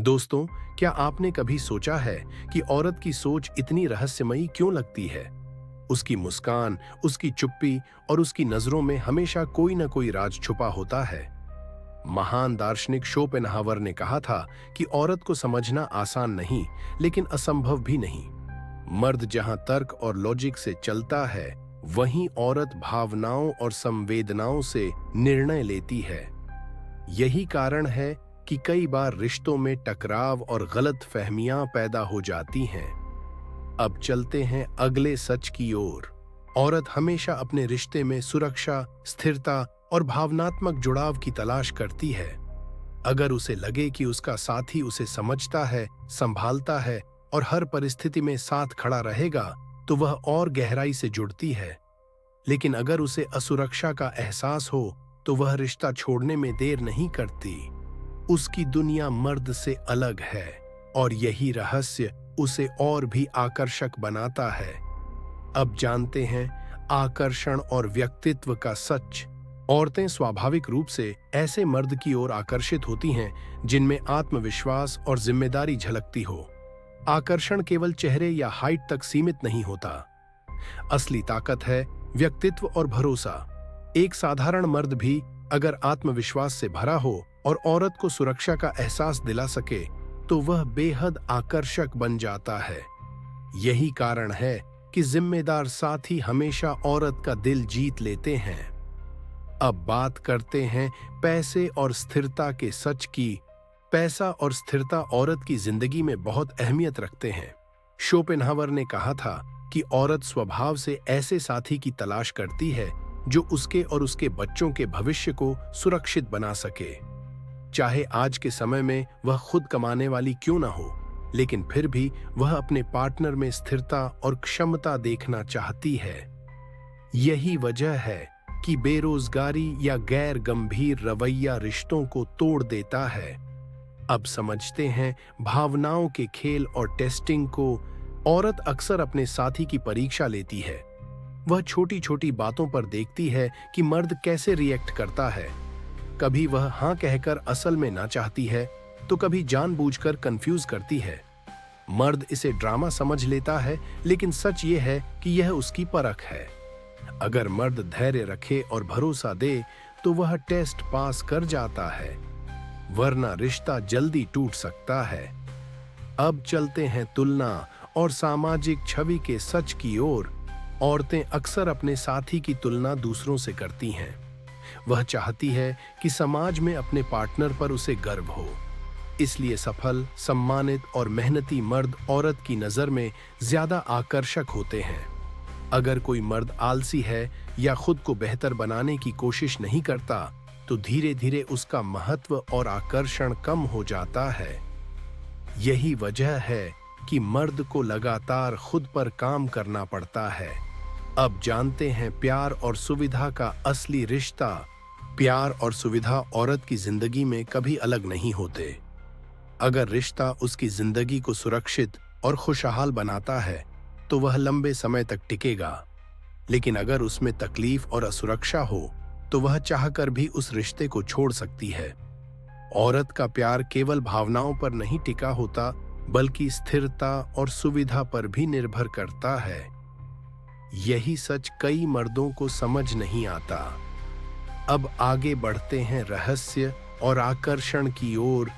दोस्तों, क्या आपने कभी सोचा है कि औरत की सोच इतनी रहस्यमयी क्यों लगती है? उसकी मुस्कान, उसकी चुप्पी और उसकी नजरों में हमेशा कोई न कोई राज छुपा होता है। महान दार्शनिक शोपेनहावर ने कहा था कि औरत को समझना आसान नहीं, लेकिन असंभव भी नहीं। मर्द जहां तर्क और लॉजिक से चलता है, वहीं औरत भावनाओं और संवेदनाओं से निर्णय लेती है। यही कारण है कि कई बार रिश्तों में टकराव और गलत फहमियां पैदा हो जाती हैं। अब चलते हैं अगले सच की ओर। औरत हमेशा अपने रिश्ते में सुरक्षा, स्थिरता और भावनात्मक जुड़ाव की तलाश करती है। अगर उसे लगे कि उसका साथी उसे समझता है, संभालता है और हर परिस्थिति में साथ खड़ा रहेगा, तो वह और गहराई से जुड़ती है। लेकिन अगर उसे असुरक्षा का एहसास हो, तो वह रिश्ता छोड़ने में देर नहीं करती। उसकी दुनिया मर्द से अलग है और यही रहस्य उसे और भी आकर्षक बनाता है। अब जानते हैं आकर्षण और व्यक्तित्व का सच। औरतें स्वाभाविक रूप से ऐसे मर्द की ओर आकर्षित होती हैं जिनमें आत्मविश्वास और जिम्मेदारी झलकती हो। आकर्षण केवल चेहरे या हाइट तक सीमित नहीं होता। असली ताकत है व्यक्तित्व और भरोसा। एक साधारण मर्द भी अगर आत्मविश्वास से भरा हो और औरत को सुरक्षा का एहसास दिला सके, तो वह बेहद आकर्षक बन जाता है। यही कारण है कि जिम्मेदार साथी हमेशा औरत का दिल जीत लेते हैं। अब बात करते हैं पैसे और स्थिरता के सच की। पैसा और स्थिरता औरत की जिंदगी में बहुत अहमियत रखते हैं। शोपेनहावर ने कहा था कि औरत स्वभाव से ऐसे साथी की तलाश करती है जो उसके और उसके बच्चों के भविष्य को सुरक्षित बना सके। चाहे आज के समय में वह खुद कमाने वाली क्यों ना हो, लेकिन फिर भी वह अपने पार्टनर में स्थिरता और क्षमता देखना चाहती है। यही वजह है कि बेरोजगारी या गैर गंभीर रवैया रिश्तों को तोड़ देता है। अब समझते हैं भावनाओं के खेल और टेस्टिंग को। औरत अक्सर अपने साथी की परीक्षा लेती है। वह छोटी छोटी बातों पर देखती है कि मर्द कैसे रिएक्ट करता है। कभी वह हाँ कहकर असल में ना चाहती है, तो कभी जानबूझकर कंफ्यूज करती है। मर्द इसे ड्रामा समझ लेता है, लेकिन सच ये है कि यह उसकी परख है। अगर मर्द धैर्य रखे और भरोसा दे, तो वह टेस्ट पास कर जाता है, वरना रिश्ता जल्दी टूट सकता है। अब चलते हैं तुलना और सामाजिक छवि के सच की ओर। औरतें अक्सर अपने साथी की तुलना दूसरों से करती हैं। वह चाहती है कि समाज में अपने पार्टनर पर उसे गर्व हो। इसलिए सफल, सम्मानित और मेहनती मर्द औरत की नजर में ज्यादा आकर्षक होते हैं। अगर कोई मर्द आलसी है या खुद को बेहतर बनाने की कोशिश नहीं करता, तो धीरे धीरे उसका महत्व और आकर्षण कम हो जाता है। यही वजह है कि मर्द को लगातार खुद पर काम करना पड़ता है। अब जानते हैं प्यार और सुविधा का असली रिश्ता। प्यार और सुविधा औरत की जिंदगी में कभी अलग नहीं होते। अगर रिश्ता उसकी जिंदगी को सुरक्षित और खुशहाल बनाता है, तो वह लंबे समय तक टिकेगा। लेकिन अगर उसमें तकलीफ और असुरक्षा हो, तो वह चाहकर भी उस रिश्ते को छोड़ सकती है। औरत का प्यार केवल भावनाओं पर नहीं टिका होता, बल्कि स्थिरता और सुविधा पर भी निर्भर करता है। यही सच कई मर्दों को समझ नहीं आता। अब आगे बढ़ते हैं रहस्य और आकर्षण की ओर।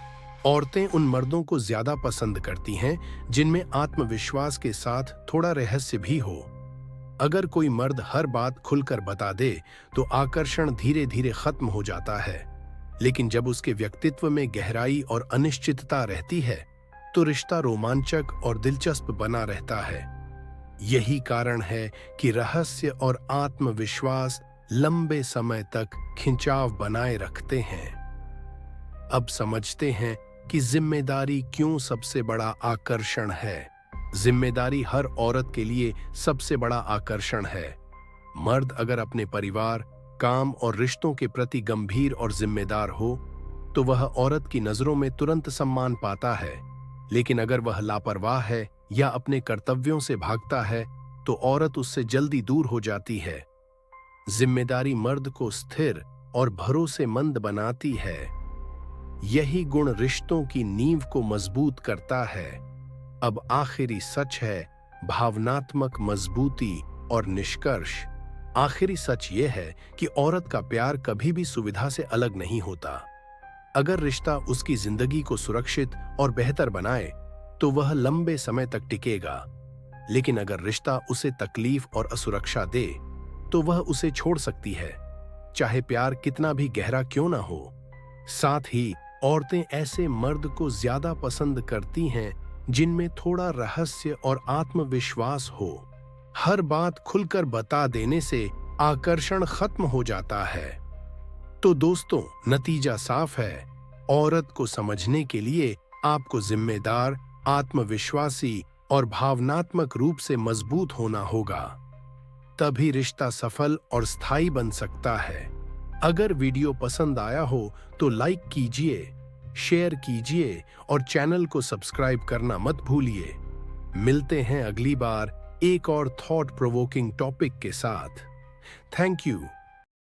औरतें उन मर्दों को ज्यादा पसंद करती हैं जिनमें आत्मविश्वास के साथ थोड़ा रहस्य भी हो। अगर कोई मर्द हर बात खुलकर बता दे, तो आकर्षण धीरे धीरे खत्म हो जाता है। लेकिन जब उसके व्यक्तित्व में गहराई और अनिश्चितता रहती है, तो रिश्ता रोमांचक और दिलचस्प बना रहता है। यही कारण है कि रहस्य और आत्मविश्वास लंबे समय तक खिंचाव बनाए रखते हैं। अब समझते हैं कि जिम्मेदारी क्यों सबसे बड़ा आकर्षण है। जिम्मेदारी हर औरत के लिए सबसे बड़ा आकर्षण है। मर्द अगर अपने परिवार, काम और रिश्तों के प्रति गंभीर और जिम्मेदार हो, तो वह औरत की नजरों में तुरंत सम्मान पाता है। लेकिन अगर वह लापरवाह है या अपने कर्तव्यों से भागता है, तो औरत उससे जल्दी दूर हो जाती है। जिम्मेदारी मर्द को स्थिर और भरोसेमंद बनाती है। यही गुण रिश्तों की नींव को मजबूत करता है। अब आखिरी सच है भावनात्मक मजबूती और निष्कर्ष। आखिरी सच यह है कि औरत का प्यार कभी भी सुविधा से अलग नहीं होता। अगर रिश्ता उसकी जिंदगी को सुरक्षित और बेहतर बनाए तो वह लंबे समय तक टिकेगा, लेकिन अगर रिश्ता उसे तकलीफ और असुरक्षा दे तो वह उसे छोड़ सकती है, चाहे प्यार कितना भी गहरा क्यों ना हो। साथ ही औरतें ऐसे मर्द को ज्यादा पसंद करती हैं जिनमें थोड़ा रहस्य और आत्मविश्वास हो। हर बात खुलकर बता देने से आकर्षण खत्म हो जाता है। तो दोस्तों, नतीजा साफ है। औरत को समझने के लिए आपको जिम्मेदार, आत्मविश्वासी और भावनात्मक रूप से मजबूत होना होगा। तभी रिश्ता सफल और स्थायी बन सकता है। अगर वीडियो पसंद आया हो तो लाइक कीजिए, शेयर कीजिए और चैनल को सब्सक्राइब करना मत भूलिए। मिलते हैं अगली बार एक और थॉट प्रोवोकिंग टॉपिक के साथ। Thank you.